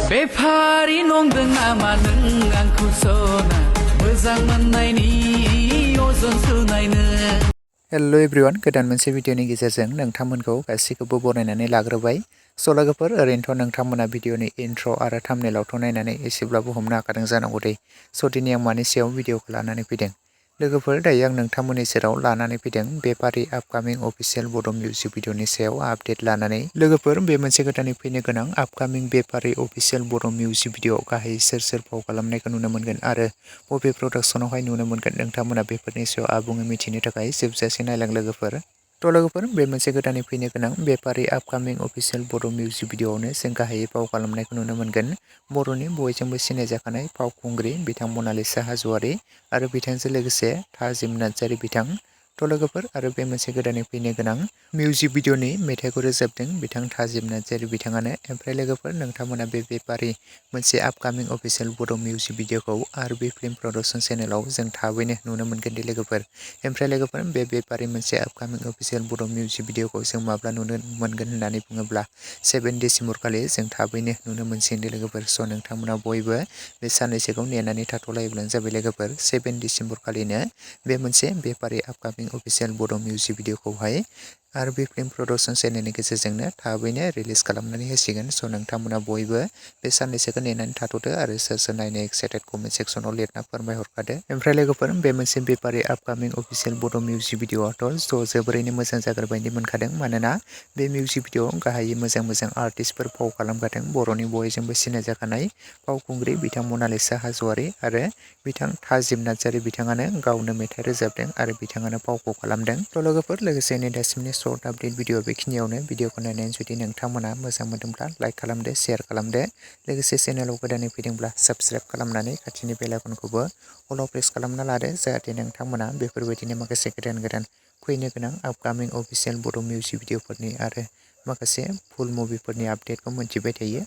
बेफारि नंदों नामा नों आंखौ सना मोजां मोननायनि अजन सुनायनो। हेलो एवरीवन, गोदान मोनसे भिडिअनि गेजेरजों नोंथांमोनखौ गासैखौबो बरायनानै लाग्रोबाय। लोगोफोर, ओरैनोथ' नोंथांमोना भिडिअनि इन्ट्र आरो थाम्बनेइलावथ' नायनानै एसेब्लाबो हमनो हाखादों जानांगौ दे। दिनै आं मानि सायाव भिडिअखौ लानानै फैदों। लोगोफोर, दायो आं नोंथांमोननि सेराव लानानै फैदों बेफारि आपकामिं अफिसियेल बड' मिउजिक भिडिअनि सायाव आपडेट लानानै। लोगोफोर, बे मोनसे गोदानै फैनो गोनां आपकामिं बेफारि अफिसियेल बड' मिउजिक भिडिअ गाहायै सोर फाव खालामनायखौ नुनो मोनगोन आरो बबे प्रडाक्शनावहाय नुनो मोनगोन, नोंथांमोना बेफोरनि सायाव आबुङै मिथिनो थाखाय जोबजासे नायलां लोगोफोर। लोगोफोर, बे मोनसे गोदानै फैनो गोनां बेफारि आपकामिं अफिसियेल बड' मिउजिक भिडिअआवनो जों गाहायै फाव खालामनायखौ नुनो मोनगोन बर'नि बयजोंबो सिनायजाखानाय फावखुंग्रि बिथां मनालिसा हाज'वारि आरो बिथांजों लोगोसे थाजिम नार्जारि बिथां। लोगोफोर, आरो बे मोनसे गोदानै फैनो गोनां मिउजिक भिडिअनि मेथाइखौ रोजाबदों बिथां थाजिम नार्जारि बिथाङानो। ओमफ्राय लोगोफोर, नोंथांमोना बे बेफारि मोनसे आपकामिं अफिसियेल बड' मिउजिक भिडिअखौ आरबि फिल्म प्रडाक्शन चेनेलाव जों थाबैनो नुनो मोनगोन दि लोगोफोर। ओमफ्राय लोगोफोर, बे बेफारि मोनसे आपकामिं अफिसियेल बड' मिउजिक भिडिअखौ जों माब्ला नुनो मोनगोन होननानै बुङोब्ला 7 डिसेम्बर खालि जों थाबैनो नुनो मोनसिगोन दि लोगोफोर। नोंथांमोना बयबो बे साननैसोखौ नेनानै थाथ'लायोब्लानो जाबाय लोगोफोर। 7 डिसेम्बर खालिनो बे मोनसे बेफारि आपकामिं अफिसियेल बड' मिउजिक भिडिअखौहाय आरबि फिल्म प्रडाक्शन चेनेलनि गेजेरजोंनो थाबैनो रिलिज खालामनानै होसिगोन। नोंथांमोना बयबो बे साननैसोखौ नेनानै थाथ'दो आरो सोर नायनो एक्साइटेड कमेन्ट सेक्सनाव लिरना फोरमायहरखादो। ओमफ्राय लोगोफोर, बे मोनसे बेफारि आपकामिं अफिसियेल बड' मिउजिक भिडिअआथ' जोबोरैनो मोजां जागोन बायदि मोनखादों। मानोना बे मिउजिक भिडिअआव गाहायै मोजां आर्टिस्टफोर फाव खालामखादों। बर'नि बयजोंबो सिनायजाखानाय फावखुंग्रि बिथां मनालिसा हाज'वारि आरो बिथां थाजिम नार्जारि बिथाङानो गावनो मेथाइ रोजाबदों आरो बिथाङानो फावखौ खालामदों। लोगोफोर, लोगोसेनो दासिमनि सर्ट आपडेट भिडिअ बेखिनियावनो। भिडिअखौ नायनानै जुदि नोंथांमोना मोजां मोनदोंब्ला लाइक खालामदो, शेयार खालामदो। लोगोसे चेनेलाव गोदानै फैदोंब्ला साबस्क्राइब खालामनानै खाथिनि बेल आइकनखौबो अलाव प्रेस खालामना लादो, जाहाथे नोंथांमोना बेफोरबायदिनो माखासे गोदान फैनो गोनां आपकामिं अफिसियेल बड' मिउजिक भिडिअफोरनि आरो माखासे फुल मुभिफोरनि आपडेटखौ मोनथिबाय थायो।